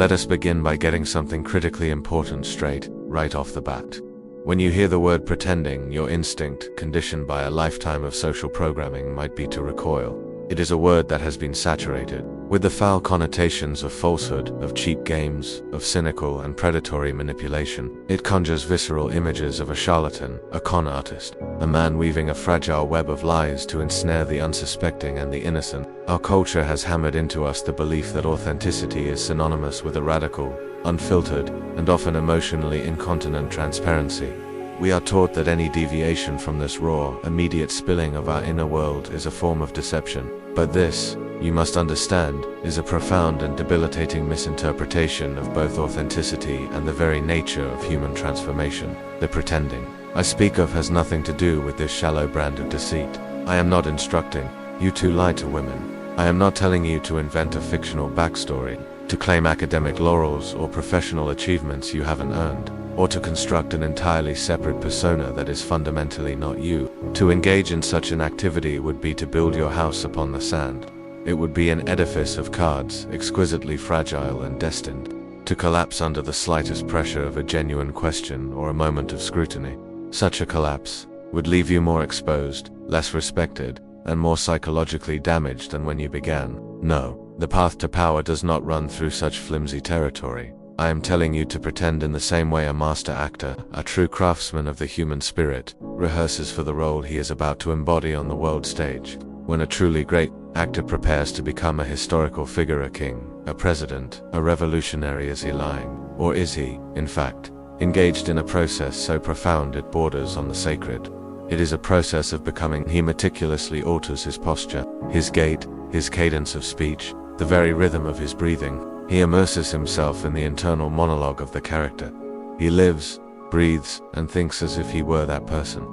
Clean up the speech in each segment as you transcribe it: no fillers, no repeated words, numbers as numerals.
Let us begin by getting something critically important straight, right off the bat. When you hear the word pretending, your instinct, conditioned by a lifetime of social programming, might be to recoil. It is a word that has been saturated with the foul connotations of falsehood, of cheap games, of cynical and predatory manipulation. It conjures visceral images of a charlatan, a con artist, a man weaving a fragile web of lies to ensnare the unsuspecting and the innocent. Our culture has hammered into us the belief that authenticity is synonymous with a radical, unfiltered, and often emotionally incontinent transparency. We are taught that any deviation from this raw, immediate spilling of our inner world is a form of deception. But this, you must understand, is a profound and debilitating misinterpretation of both authenticity and the very nature of human transformation. The pretending I speak of has nothing to do with this shallow brand of deceit. I am not instructing you to lie to women. I am not telling you to invent a fictional backstory, to claim academic laurels or professional achievements you haven't earned, or to construct an entirely separate persona that is fundamentally not you. To engage in such an activity would be to build your house upon the sand. It would be an edifice of cards, exquisitely fragile and destined to collapse under the slightest pressure of a genuine question or a moment of scrutiny. Such a collapse would leave you more exposed, less respected, and more psychologically damaged than when you began. No, the path to power does not run through such flimsy territory. I am telling you to pretend in the same way a master actor, a true craftsman of the human spirit, rehearses for the role he is about to embody on the world stage. When a truly great actor prepares to become a historical figure, a king, a president, a revolutionary, is he lying? Or is he, in fact, engaged in a process so profound it borders on the sacred? It is a process of becoming. He meticulously alters his posture, his gait, his cadence of speech, the very rhythm of his breathing. He immerses himself in the internal monologue of the character. He lives, breathes, and thinks as if he were that person.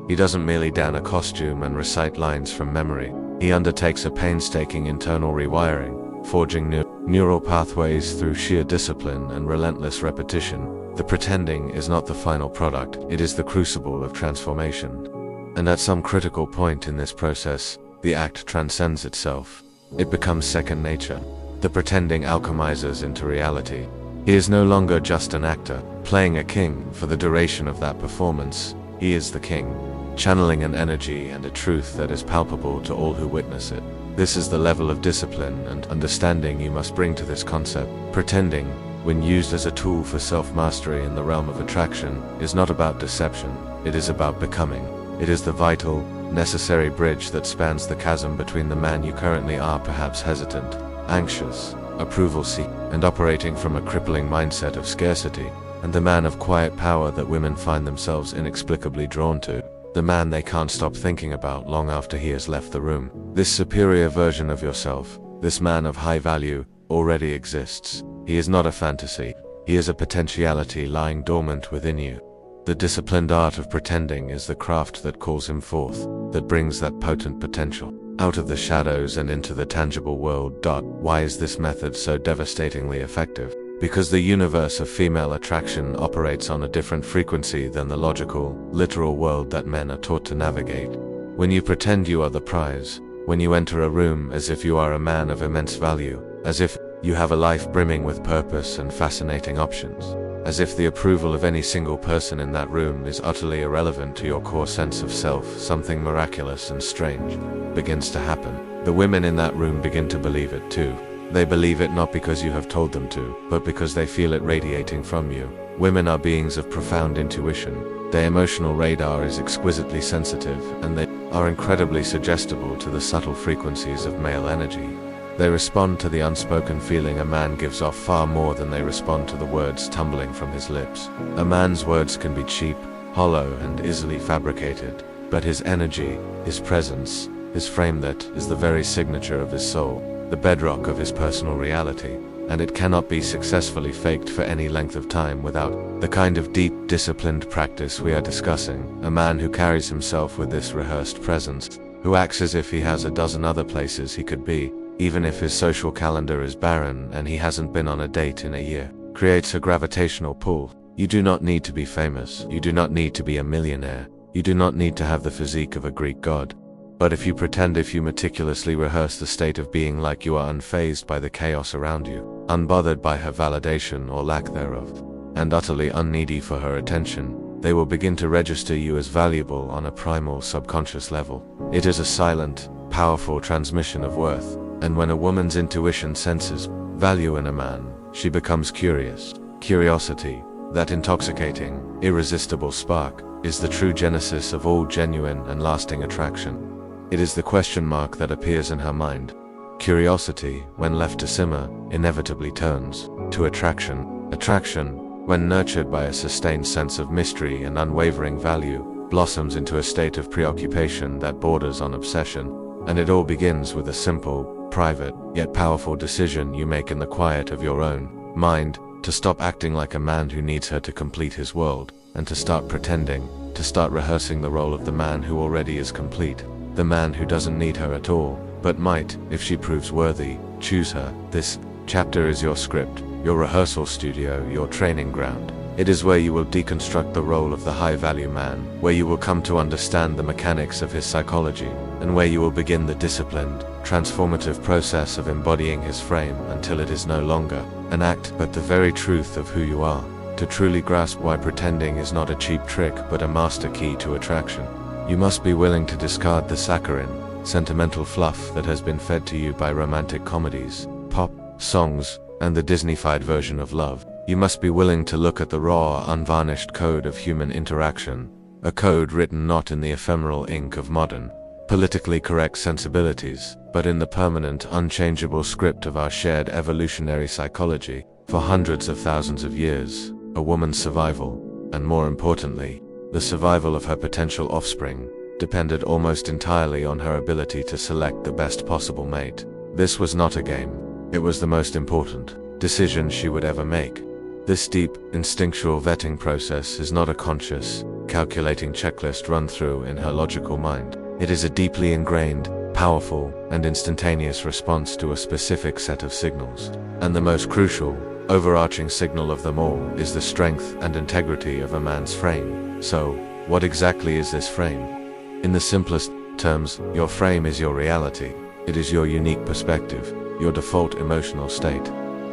He doesn't merely don a costume and recite lines from memory. He undertakes a painstaking internal rewiring, forging new neural pathways through sheer discipline and relentless repetition. The pretending is not the final product, it is the crucible of transformation. And at some critical point in this process, the act transcends itself. It becomes second nature. The pretending alchemizes into reality. He is no longer just an actor, playing a king for the duration of that performance. He is the king, channeling an energy and a truth that is palpable to all who witness it. This is the level of discipline and understanding you must bring to this concept. Pretending, when used as a tool for self-mastery in the realm of attraction, is not about deception, it is about becoming. It is the vital, necessary bridge that spans the chasm between the man you currently are, perhaps hesitant, anxious, approval-seeking, and operating from a crippling mindset of scarcity, and the man of quiet power that women find themselves inexplicably drawn to, the man they can't stop thinking about long after he has left the room. This superior version of yourself, this man of high value, already exists. He is not a fantasy, he is a potentiality lying dormant within you. The disciplined art of pretending is the craft that calls him forth, that brings that potent potential out of the shadows and into the tangible world. Why is this method so devastatingly effective? Because the universe of female attraction operates on a different frequency than the logical, literal world that men are taught to navigate. When you pretend you are the prize, when you enter a room as if you are a man of immense value, as if you have a life brimming with purpose and fascinating options, as if the approval of any single person in that room is utterly irrelevant to your core sense of self, something miraculous and strange begins to happen. The women in that room begin to believe it too. They believe it not because you have told them to, but because they feel it radiating from you. Women are beings of profound intuition. Their emotional radar is exquisitely sensitive, and they are incredibly suggestible to the subtle frequencies of male energy. They respond to the unspoken feeling a man gives off far more than they respond to the words tumbling from his lips. A man's words can be cheap, hollow, and easily fabricated, but his energy, his presence, his frame, that is the very signature of his soul, the bedrock of his personal reality, and it cannot be successfully faked for any length of time without the kind of deep, disciplined practice we are discussing. A man who carries himself with this rehearsed presence, who acts as if he has a dozen other places he could be, even if his social calendar is barren and he hasn't been on a date in a year, creates a gravitational pull. You do not need to be famous, you do not need to be a millionaire, you do not need to have the physique of a Greek god. But if you meticulously rehearse the state of being like you are unfazed by the chaos around you, unbothered by her validation or lack thereof, and utterly unneedy for her attention, they will begin to register you as valuable on a primal subconscious level. It is a silent, powerful transmission of worth, and when a woman's intuition senses value in a man, she becomes curious. Curiosity, that intoxicating, irresistible spark, is the true genesis of all genuine and lasting attraction. It is the question mark that appears in her mind. Curiosity, when left to simmer, inevitably turns to attraction. Attraction, when nurtured by a sustained sense of mystery and unwavering value, blossoms into a state of preoccupation that borders on obsession. And it all begins with a simple, private, yet powerful decision you make in the quiet of your own mind, to stop acting like a man who needs her to complete his world, and to start pretending, to start rehearsing the role of the man who already is complete, the man who doesn't need her at all, but might, if she proves worthy, choose her. This chapter is your script, your rehearsal studio, your training ground. It is where you will deconstruct the role of the high-value man, where you will come to understand the mechanics of his psychology, and where you will begin the disciplined, transformative process of embodying his frame until it is no longer an act but the very truth of who you are, to truly grasp why pretending is not a cheap trick but a master key to attraction. You must be willing to discard the saccharine, sentimental fluff that has been fed to you by romantic comedies, pop songs, and the Disney-fied version of love. You must be willing to look at the raw, unvarnished code of human interaction, a code written not in the ephemeral ink of modern, politically correct sensibilities, but in the permanent, unchangeable script of our shared evolutionary psychology. For hundreds of thousands of years, a woman's survival, and more importantly, the survival of her potential offspring, depended almost entirely on her ability to select the best possible mate. This was not a game. It was the most important decision she would ever make. This deep, instinctual vetting process is not a conscious, calculating checklist run through in her logical mind. It is a deeply ingrained, powerful, and instantaneous response to a specific set of signals. And the most crucial, overarching signal of them all is the strength and integrity of a man's frame. So, what exactly is this frame? In the simplest terms, your frame is your reality. It is your unique perspective, your default emotional state,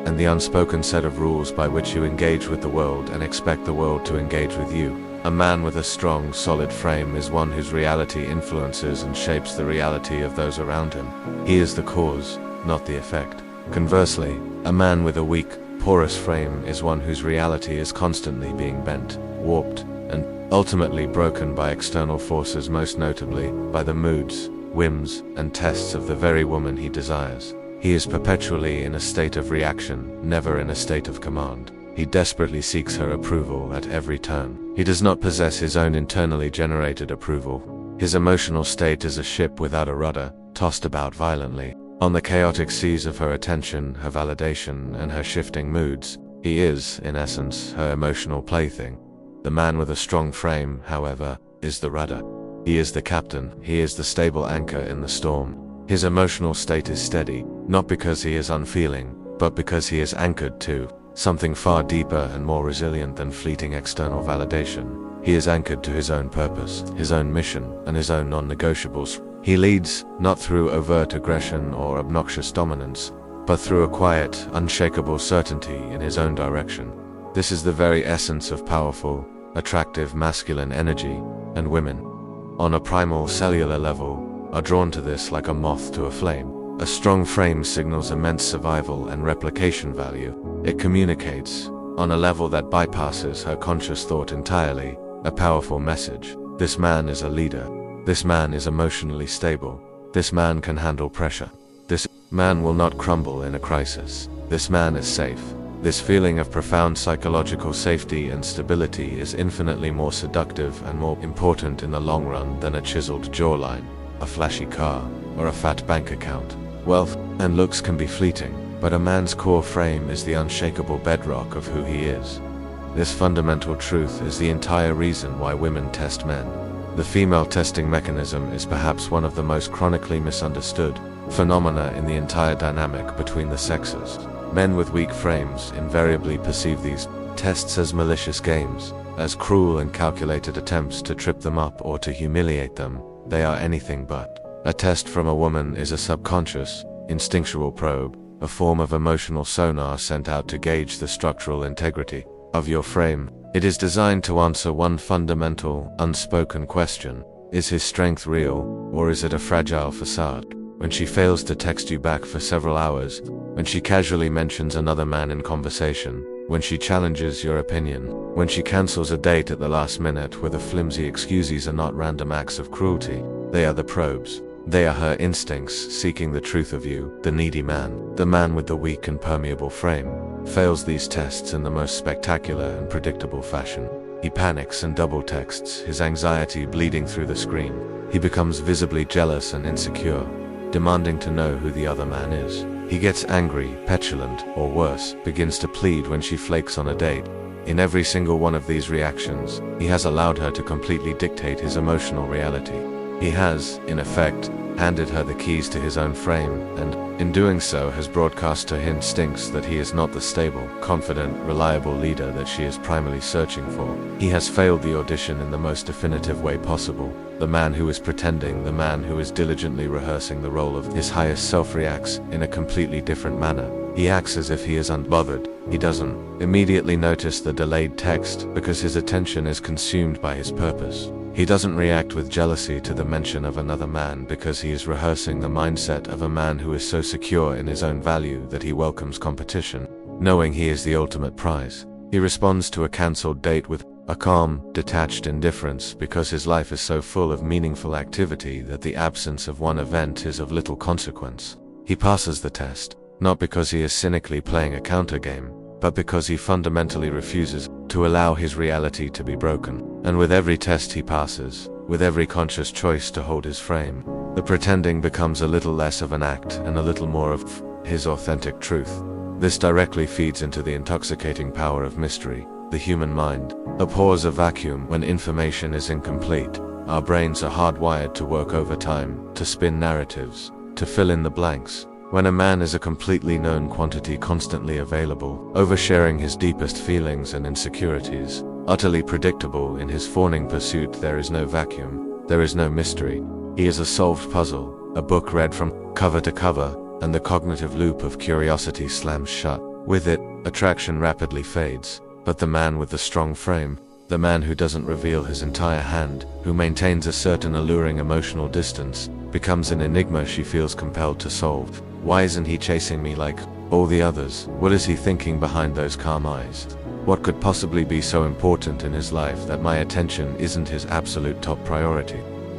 and the unspoken set of rules by which you engage with the world and expect the world to engage with you. A man with a strong, solid frame is one whose reality influences and shapes the reality of those around him. He is the cause, not the effect. Conversely, a man with a weak, porous frame is one whose reality is constantly being bent, warped, and ultimately broken by external forces, most notably by the moods, whims, and tests of the very woman he desires. He is perpetually in a state of reaction, never in a state of command. He desperately seeks her approval at every turn. He does not possess his own internally generated approval. His emotional state is a ship without a rudder, tossed about violently on the chaotic seas of her attention, her validation, and her shifting moods. He is, in essence, her emotional plaything. The man with a strong frame, however, is the rudder. He is the captain. He is the stable anchor in the storm. His emotional state is steady, not because he is unfeeling, but because he is anchored to something far deeper and more resilient than fleeting external validation. He is anchored to his own purpose, his own mission, and his own non-negotiables. He leads, not through overt aggression or obnoxious dominance, but through a quiet, unshakable certainty in his own direction. This is the very essence of powerful, attractive masculine energy, and women, on a primal cellular level, are drawn to this like a moth to a flame. A strong frame signals immense survival and replication value. It communicates, on a level that bypasses her conscious thought entirely, a powerful message. This man is a leader. This man is emotionally stable. This man can handle pressure. This man will not crumble in a crisis. This man is safe. This feeling of profound psychological safety and stability is infinitely more seductive and more important in the long run than a chiseled jawline, a flashy car, or a fat bank account. Wealth and looks can be fleeting, but a man's core frame is the unshakable bedrock of who he is. This fundamental truth is the entire reason why women test men. The female testing mechanism is perhaps one of the most chronically misunderstood phenomena in the entire dynamic between the sexes. Men with weak frames invariably perceive these tests as malicious games, as cruel and calculated attempts to trip them up or to humiliate them. They are anything but. A test from a woman is a subconscious, instinctual probe, a form of emotional sonar sent out to gauge the structural integrity of your frame. It is designed to answer one fundamental, unspoken question: is his strength real, or is it a fragile facade? When she fails to text you back for several hours, when she casually mentions another man in conversation, when she challenges your opinion, when she cancels a date at the last minute with a flimsy excuses are not random acts of cruelty, they are the probes. They are her instincts seeking the truth of you. The needy man, the man with the weak and permeable frame, fails these tests in the most spectacular and predictable fashion. He panics and double texts, his anxiety bleeding through the screen. He becomes visibly jealous and insecure, demanding to know who the other man is. He gets angry, petulant, or worse, begins to plead when she flakes on a date. In every single one of these reactions, he has allowed her to completely dictate his emotional reality. He has, in effect, handed her the keys to his own frame, and, in doing so, has broadcast to her instincts that he is not the stable, confident, reliable leader that she is primarily searching for. He has failed the audition in the most definitive way possible. The man who is pretending, the man who is diligently rehearsing the role of his highest self reacts in a completely different manner. He acts as if he is unbothered. He doesn't immediately notice the delayed text because his attention is consumed by his purpose. He doesn't react with jealousy to the mention of another man because he is rehearsing the mindset of a man who is so secure in his own value that he welcomes competition, knowing he is the ultimate prize. He responds to a cancelled date with a calm, detached indifference because his life is so full of meaningful activity that the absence of one event is of little consequence. He passes the test, not because he is cynically playing a counter game, but because he fundamentally refuses to allow his reality to be broken. And with every test he passes, with every conscious choice to hold his frame, the pretending becomes a little less of an act and a little more of his authentic truth. This directly feeds into the intoxicating power of mystery. The human mind abhors a vacuum when information is incomplete. Our brains are hardwired to work overtime, to spin narratives, to fill in the blanks. When a man is a completely known quantity constantly available, oversharing his deepest feelings and insecurities, utterly predictable in his fawning pursuit, there is no vacuum, there is no mystery. He is a solved puzzle, a book read from cover to cover, and the cognitive loop of curiosity slams shut. With it, attraction rapidly fades, but the man with the strong frame, the man who doesn't reveal his entire hand, who maintains a certain alluring emotional distance, becomes an enigma she feels compelled to solve. Why isn't he chasing me like all the others? What is he thinking behind those calm eyes? What could possibly be so important in his life that my attention isn't his absolute top priority?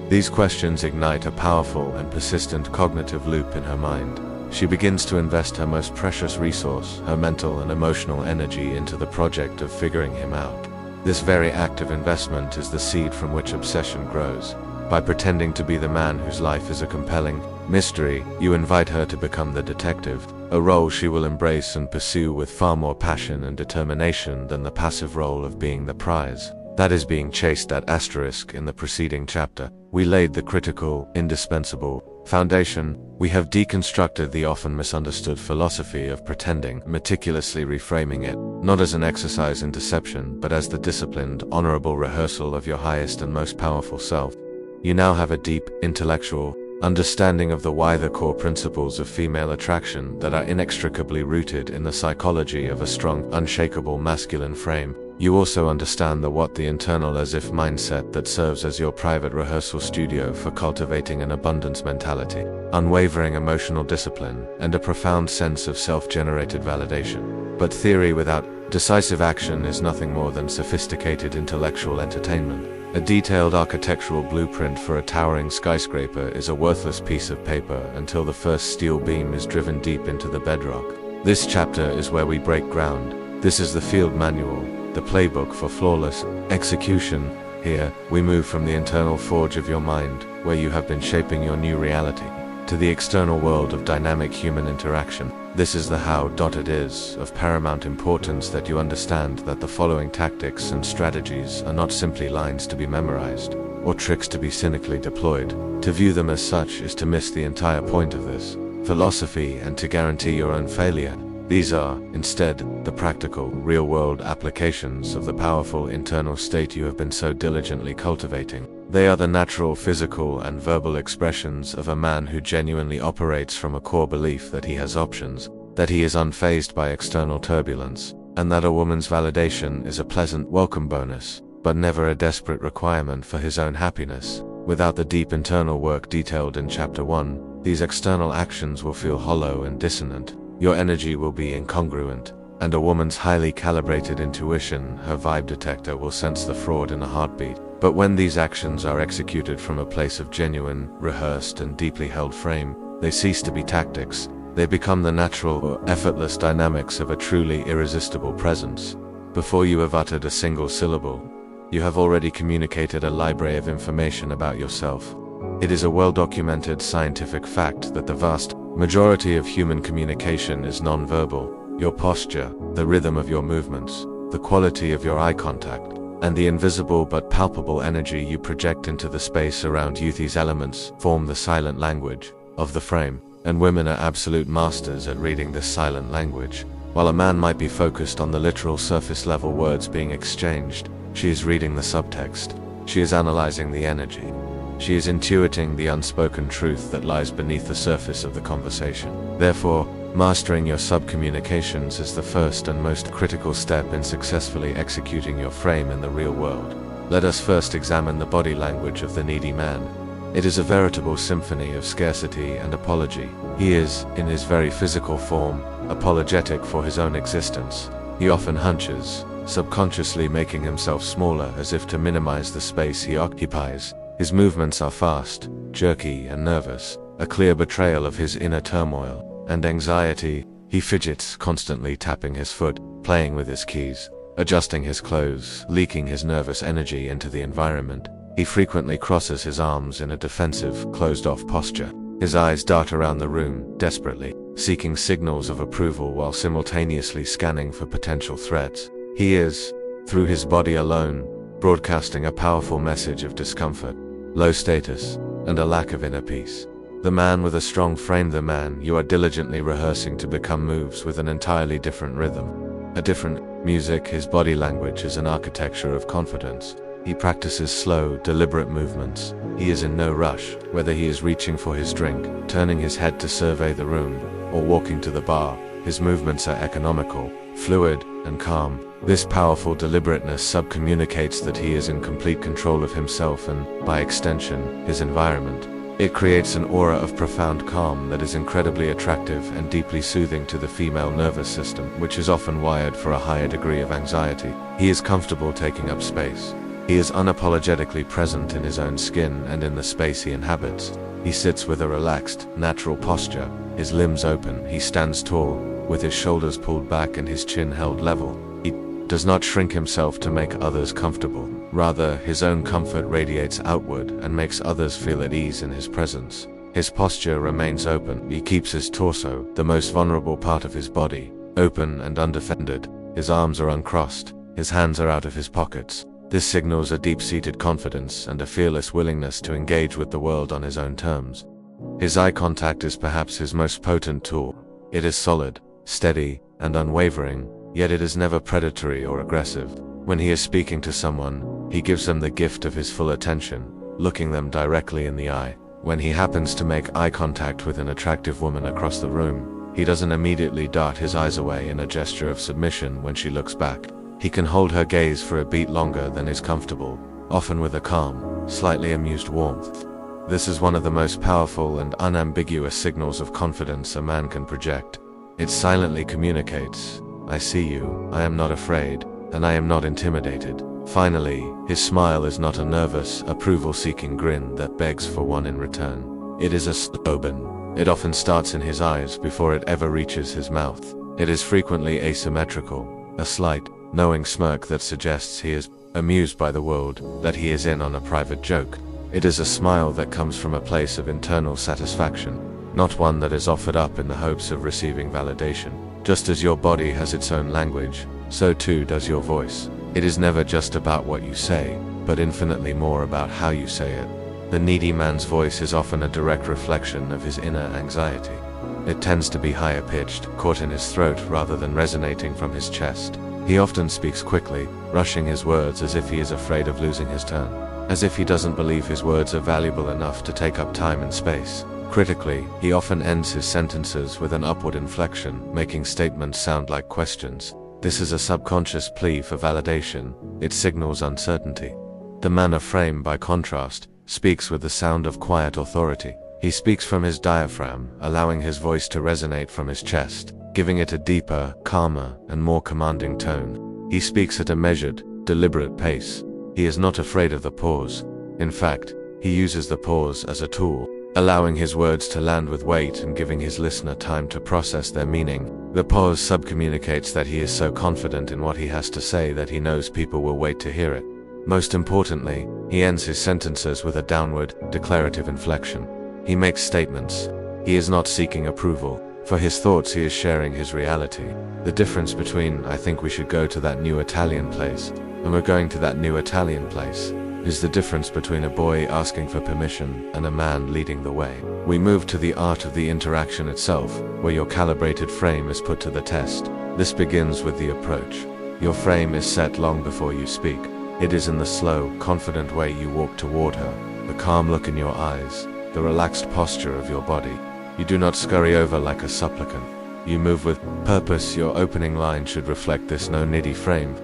These questions ignite a powerful and persistent cognitive loop in her mind. She begins to invest her most precious resource, her mental and emotional energy, into the project of figuring him out. This very act of investment is the seed from which obsession grows. By pretending to be the man whose life is a compelling mystery, you invite her to become the detective, a role she will embrace and pursue with far more passion and determination than the passive role of being the prize that is being chased at asterisk. In the preceding chapter, we laid the critical, indispensable foundation. We have deconstructed the often misunderstood philosophy of pretending, meticulously reframing it, not as an exercise in deception, but as the disciplined, honorable rehearsal of your highest and most powerful self. You now have a deep, intellectual understanding of the core principles of female attraction that are inextricably rooted in the psychology of a strong, unshakable masculine frame. You also understand the internal as-if mindset that serves as your private rehearsal studio for cultivating an abundance mentality, unwavering emotional discipline, and a profound sense of self-generated validation. But theory without decisive action is nothing more than sophisticated intellectual entertainment. A detailed architectural blueprint for a towering skyscraper is a worthless piece of paper until the first steel beam is driven deep into the bedrock. This chapter is where we break ground. This is the field manual, the playbook for flawless execution. Here, we move from the internal forge of your mind, where you have been shaping your new reality, to the external world of dynamic human interaction. This is the how. It is of paramount importance that you understand that the following tactics and strategies are not simply lines to be memorized, or tricks to be cynically deployed. To view them as such is to miss the entire point of this philosophy and to guarantee your own failure. These are, instead, the practical, real-world applications of the powerful internal state you have been so diligently cultivating. They are the natural physical and verbal expressions of a man who genuinely operates from a core belief that he has options, that he is unfazed by external turbulence, and that a woman's validation is a pleasant, welcome bonus, but never a desperate requirement for his own happiness. Without the deep internal work detailed in Chapter 1, these external actions will feel hollow and dissonant. Your energy will be incongruent, and a woman's highly calibrated intuition, her vibe detector, will sense the fraud in a heartbeat. But when these actions are executed from a place of genuine, rehearsed, and deeply held frame, they cease to be tactics. They become the natural or effortless dynamics of a truly irresistible presence. Before you have uttered a single syllable, you have already communicated a library of information about yourself. It is a well-documented scientific fact that the vast majority of human communication is non-verbal. Your posture, the rhythm of your movements, the quality of your eye contact, and the invisible but palpable energy you project into the space around you, these elements form the silent language of the frame. And women are absolute masters at reading this silent language. While a man might be focused on the literal surface-level words being exchanged, she is reading the subtext. She is analyzing the energy. She is intuiting the unspoken truth that lies beneath the surface of the conversation. Therefore, mastering your sub-communications is the first and most critical step in successfully executing your frame in the real world. Let us first examine the body language of the needy man. It is a veritable symphony of scarcity and apology. He is, in his very physical form, apologetic for his own existence. He often hunches, subconsciously making himself smaller as if to minimize the space he occupies. His movements are fast, jerky, and nervous, a clear betrayal of his inner turmoil and anxiety. He fidgets, constantly tapping his foot, playing with his keys, adjusting his clothes, leaking his nervous energy into the environment. He frequently crosses his arms in a defensive, closed-off posture. His eyes dart around the room, desperately, seeking signals of approval while simultaneously scanning for potential threats. He is, through his body alone, broadcasting a powerful message of discomfort, low status, and a lack of inner peace. The man with a strong frame, the man you are diligently rehearsing to become, moves with an entirely different rhythm, a different music. His body language is an architecture of confidence. He practices slow, deliberate movements. He is in no rush, whether he is reaching for his drink, turning his head to survey the room, or walking to the bar. His movements are economical, fluid, and calm. This powerful deliberateness subcommunicates that he is in complete control of himself and, by extension, his environment. It creates an aura of profound calm that is incredibly attractive and deeply soothing to the female nervous system, which is often wired for a higher degree of anxiety. He is comfortable taking up space. He is unapologetically present in his own skin and in the space he inhabits. He sits with a relaxed, natural posture, his limbs open. He stands tall, with his shoulders pulled back and his chin held level. He does not shrink himself to make others comfortable. Rather, his own comfort radiates outward and makes others feel at ease in his presence. His posture remains open. He keeps his torso, the most vulnerable part of his body, open and undefended. His arms are uncrossed. His hands are out of his pockets. This signals a deep-seated confidence and a fearless willingness to engage with the world on his own terms. His eye contact is perhaps his most potent tool. It is solid, steady, and unwavering, yet it is never predatory or aggressive. When he is speaking to someone, he gives them the gift of his full attention, looking them directly in the eye. When he happens to make eye contact with an attractive woman across the room, he doesn't immediately dart his eyes away in a gesture of submission when she looks back. He can hold her gaze for a beat longer than is comfortable, often with a calm, slightly amused warmth. This is one of the most powerful and unambiguous signals of confidence a man can project. It silently communicates, "I see you, I am not afraid, and I am not intimidated." Finally, his smile is not a nervous, approval-seeking grin that begs for one in return. It is a slogan. It often starts in his eyes before it ever reaches his mouth. It is frequently asymmetrical, a slight, knowing smirk that suggests he is amused by the world, that he is in on a private joke. It is a smile that comes from a place of internal satisfaction, not one that is offered up in the hopes of receiving validation. Just as your body has its own language, so too does your voice. It is never just about what you say, but infinitely more about how you say it. The needy man's voice is often a direct reflection of his inner anxiety. It tends to be higher pitched, caught in his throat rather than resonating from his chest. He often speaks quickly, rushing his words as if he is afraid of losing his turn, as if he doesn't believe his words are valuable enough to take up time and space. Critically, he often ends his sentences with an upward inflection, making statements sound like questions. This is a subconscious plea for validation. It signals uncertainty. The man of frame, by contrast, speaks with the sound of quiet authority. He speaks from his diaphragm, allowing his voice to resonate from his chest, giving it a deeper, calmer, and more commanding tone. He speaks at a measured, deliberate pace. He is not afraid of the pause. In fact, he uses the pause as a tool, allowing his words to land with weight and giving his listener time to process their meaning. The pause subcommunicates that he is so confident in what he has to say that he knows people will wait to hear it. Most importantly, he ends his sentences with a downward, declarative inflection. He makes statements. He is not seeking approval. For his thoughts, he is sharing his reality. The difference between "I think we should go to that new Italian place" and "we're going to that new Italian place" is the difference between a boy asking for permission and a man leading the way. We move to the art of the interaction itself, where your calibrated frame is put to the test. This begins with the approach. Your frame is set long before you speak. It is in the slow, confident way you walk toward her, the calm look in your eyes, the relaxed posture of your body. You do not scurry over like a supplicant. You move with purpose. Your opening line should reflect this no-niddy frame,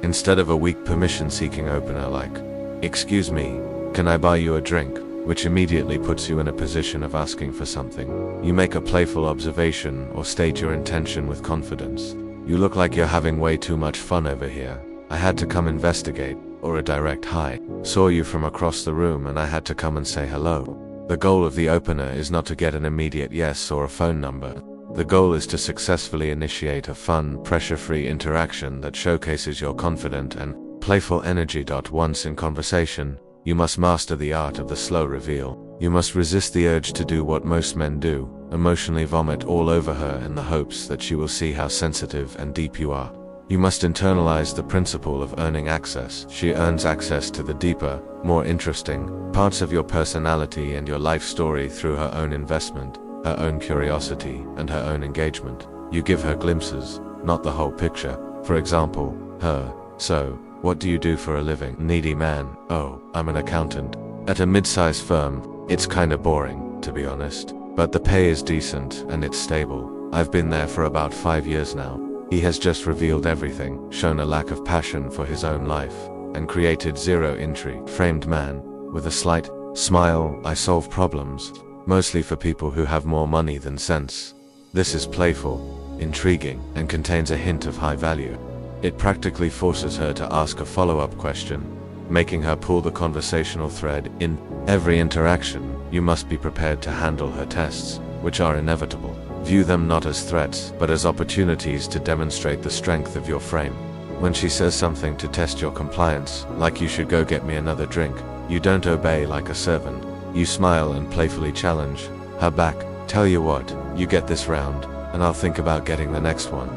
instead of a weak permission-seeking opener like, "Excuse me, can I buy you a drink?" which immediately puts you in a position of asking for something. You make a playful observation or state your intention with confidence. "You look like you're having way too much fun over here. I had to come investigate," or a direct "Hi, saw you from across the room and I had to come and say hello." The goal of the opener is not to get an immediate yes or a phone number. The goal is to successfully initiate a fun, pressure-free interaction that showcases your confident and playful energy. Once in conversation, you must master the art of the slow reveal. You must resist the urge to do what most men do, emotionally vomit all over her in the hopes that she will see how sensitive and deep you are. You must internalize the principle of earning access. She earns access to the deeper, more interesting parts of your personality and your life story through her own investment, her own curiosity, and her own engagement. You give her glimpses, not the whole picture. For example, her, "So, what do you do for a living?" Needy man, "Oh, I'm an accountant. At a mid-sized firm. It's kinda boring, to be honest. But the pay is decent and it's stable. I've been there for about 5 years now." He has just revealed everything, shown a lack of passion for his own life, and created zero intrigue. Framed man, with a slight smile, "I solve problems, mostly for people who have more money than sense." This is playful, intriguing, and contains a hint of high value. It practically forces her to ask a follow-up question, making her pull the conversational thread. In every interaction, you must be prepared to handle her tests, which are inevitable. View them not as threats, but as opportunities to demonstrate the strength of your frame. When she says something to test your compliance, like "You should go get me another drink," you don't obey like a servant. You smile and playfully challenge her back. "Tell you what, you get this round, and I'll think about getting the next one."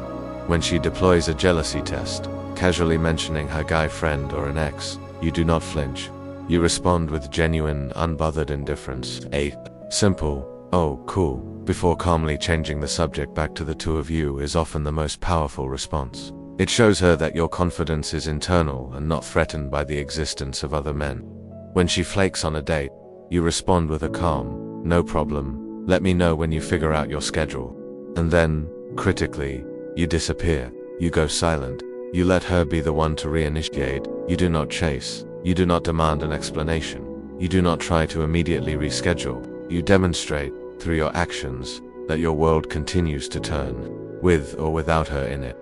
When she deploys a jealousy test, casually mentioning her guy friend or an ex, you do not flinch. You respond with genuine, unbothered indifference. A simple, "Oh, cool," before calmly changing the subject back to the two of you is often the most powerful response. It shows her that your confidence is internal and not threatened by the existence of other men. When she flakes on a date, you respond with a calm, "No problem, let me know when you figure out your schedule." And then, critically, you disappear. You go silent. You let her be the one to reinitiate. You do not chase. You do not demand an explanation. You do not try to immediately reschedule. You demonstrate, through your actions, that your world continues to turn, with or without her in it.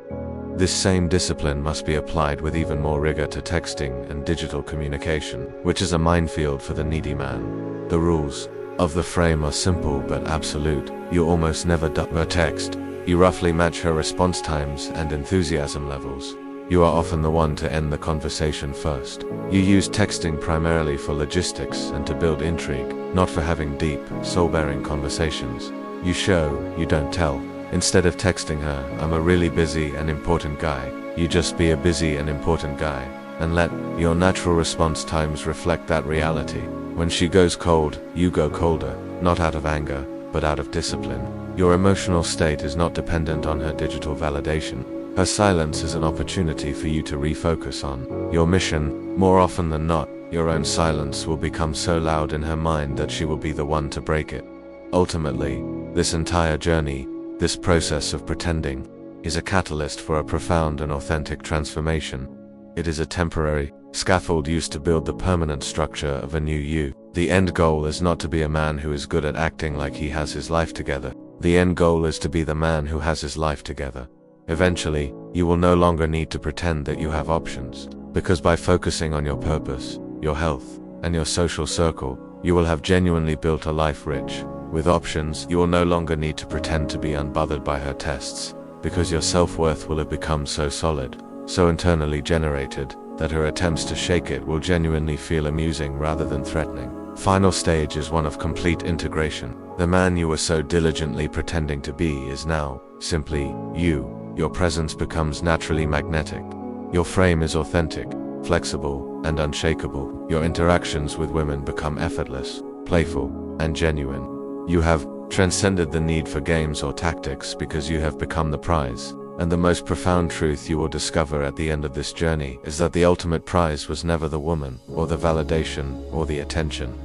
This same discipline must be applied with even more rigor to texting and digital communication, which is a minefield for the needy man. The rules of the frame are simple but absolute. You almost never double text. You roughly match her response times and enthusiasm levels. You are often the one to end the conversation first. You use texting primarily for logistics and to build intrigue, not for having deep, soul-bearing conversations. You show, you don't tell. Instead of texting her, "I'm a really busy and important guy," you just be a busy and important guy, and let your natural response times reflect that reality. When she goes cold, you go colder, not out of anger, but out of discipline. Your emotional state is not dependent on her digital validation. Her silence is an opportunity for you to refocus on your mission. More often than not, your own silence will become so loud in her mind that she will be the one to break it. Ultimately, this entire journey, this process of pretending, is a catalyst for a profound and authentic transformation. It is a temporary scaffold used to build the permanent structure of a new you. The end goal is not to be a man who is good at acting like he has his life together. The end goal is to be the man who has his life together. Eventually, you will no longer need to pretend that you have options, because by focusing on your purpose, your health, and your social circle, you will have genuinely built a life rich with options. You will no longer need to pretend to be unbothered by her tests, because your self-worth will have become so solid, so internally generated, that her attempts to shake it will genuinely feel amusing rather than threatening. Final stage is one of complete integration. The man you were so diligently pretending to be is now simply you. Your presence becomes naturally magnetic. Your frame is authentic, flexible, and unshakable. Your interactions with women become effortless, playful, and genuine. You have transcended the need for games or tactics because you have become the prize. And the most profound truth you will discover at the end of this journey is that the ultimate prize was never the woman, or the validation, or the attention.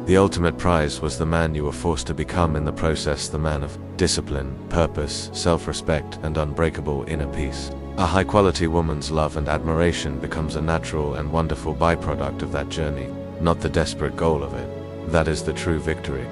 The ultimate prize was the man you were forced to become in the process, the man of discipline, purpose, self-respect, and unbreakable inner peace. A high-quality woman's love and admiration becomes a natural and wonderful byproduct of that journey, not the desperate goal of it. That is the true victory.